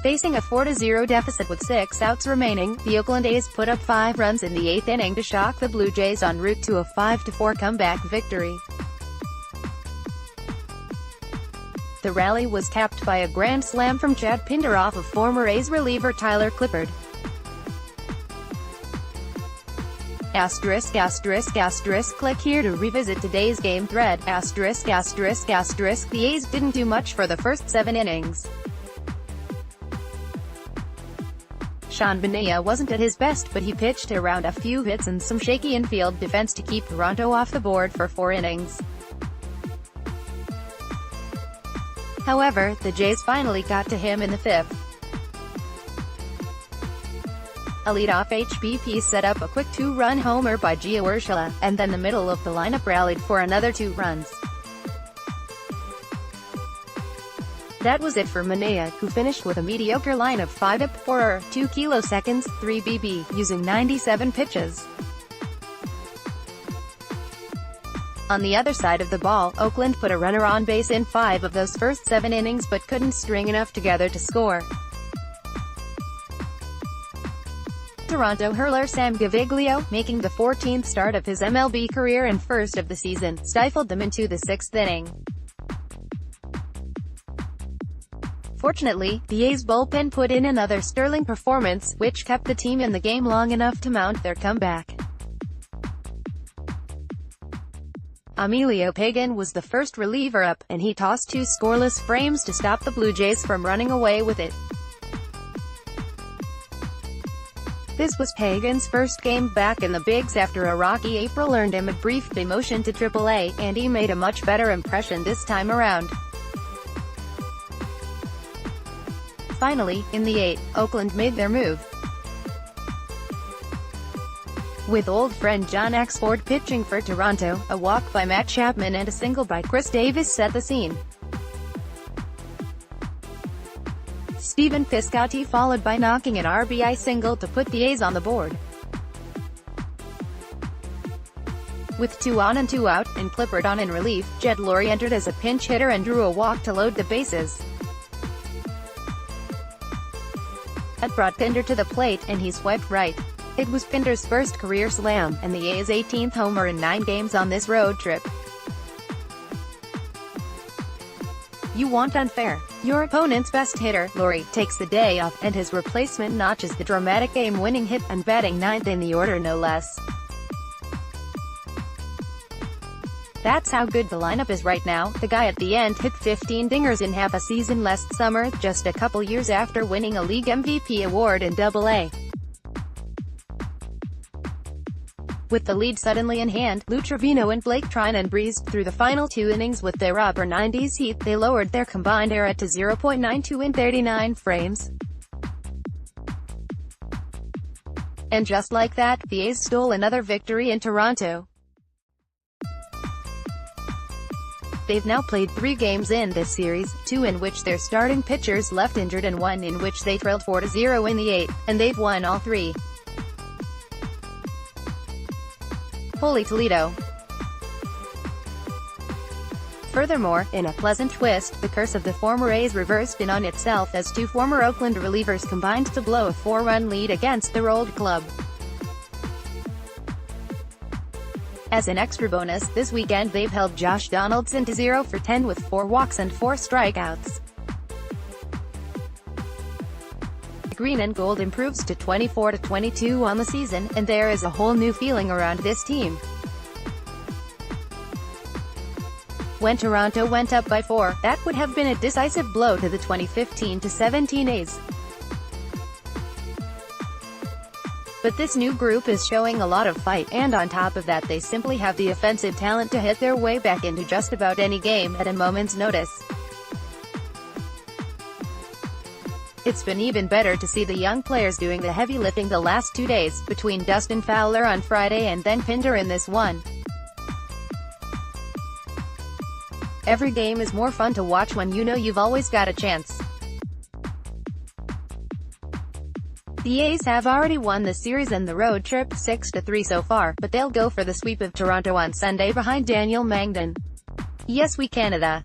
Facing a 4-0 deficit with 6 outs remaining, the Oakland A's put up 5 runs in the 8th inning to shock the Blue Jays en route to a 5-4 comeback victory. The rally was capped by a grand slam from Chad Pinder off of former A's reliever Tyler Clippard. Click here to revisit today's game thread. The A's didn't do much for the first 7 innings. Sean Manaea wasn't at his best, but he pitched around a few hits and some shaky infield defense to keep Toronto off the board for 4 innings. However, the Jays finally got to him in the 5th. A leadoff HBP set up a quick 2-run homer by Gio Urshela, and then the middle of the lineup rallied for another 2 runs. That was it for Manaea, who finished with a mediocre line of 5 up, 4 2 kiloseconds, 3 BB, using 97 pitches. On the other side of the ball, Oakland put a runner on base in 5 of those first 7 innings but couldn't string enough together to score. Toronto hurler Sam Gaviglio, making the 14th start of his MLB career and first of the season, stifled them into the 6th inning. Fortunately, the A's bullpen put in another sterling performance, which kept the team in the game long enough to mount their comeback. Emilio Pagan was the first reliever up, and he tossed 2 scoreless frames to stop the Blue Jays from running away with it. This was Pagan's first game back in the bigs after a rocky April earned him a brief demotion to Triple-A, and he made a much better impression this time around. Finally, in the 8th, Oakland made their move. With old friend John Axford pitching for Toronto, a walk by Matt Chapman and a single by Chris Davis set the scene. Stephen Piscotty followed by knocking an RBI single to put the A's on the board. With 2 on and 2 out, and Clippard on in relief, Jed Lowrie entered as a pinch hitter and drew a walk to load the bases. That brought Pinder to the plate, and he swiped right. It was Pinder's first career slam, and the A's 18th homer in 9 games on this road trip. You want unfair? Your opponent's best hitter, Lowrie, takes the day off, and his replacement notches the dramatic game-winning hit, and batting 9th in the order no less. That's how good the lineup is right now. The guy at the end hit 15 dingers in half a season last summer, just a couple years after winning a league MVP award in Double-A. With the lead suddenly in hand, Lou Trevino and Blake Trinan breezed through the final 2 innings with their upper 90s heat. They lowered their combined ERA to 0.92 in 39 frames. And just like that, the A's stole another victory in Toronto. They've now played 3 games in this series, 2 in which their starting pitchers left injured and 1 in which they trailed 4-0 in the 8th, and they've won all 3. Holy Toledo. Furthermore, in a pleasant twist, the curse of the former A's reversed in on itself as 2 former Oakland relievers combined to blow a 4-run lead against their old club. As an extra bonus, this weekend they've held Josh Donaldson to 0 for 10 with 4 walks and 4 strikeouts. Green and Gold improves to 24-22 on the season, and there is a whole new feeling around this team. When Toronto went up by 4, that would have been a decisive blow to the 2015-17 A's. But this new group is showing a lot of fight, and on top of that they simply have the offensive talent to hit their way back into just about any game at a moment's notice. It's been even better to see the young players doing the heavy lifting the last 2 days, between Dustin Fowler on Friday and then Pinder in this one. Every game is more fun to watch when you know you've always got a chance. The A's have already won the series and the road trip, 6-3 so far, but they'll go for the sweep of Toronto on Sunday behind Daniel Mangden. Yes we Canada.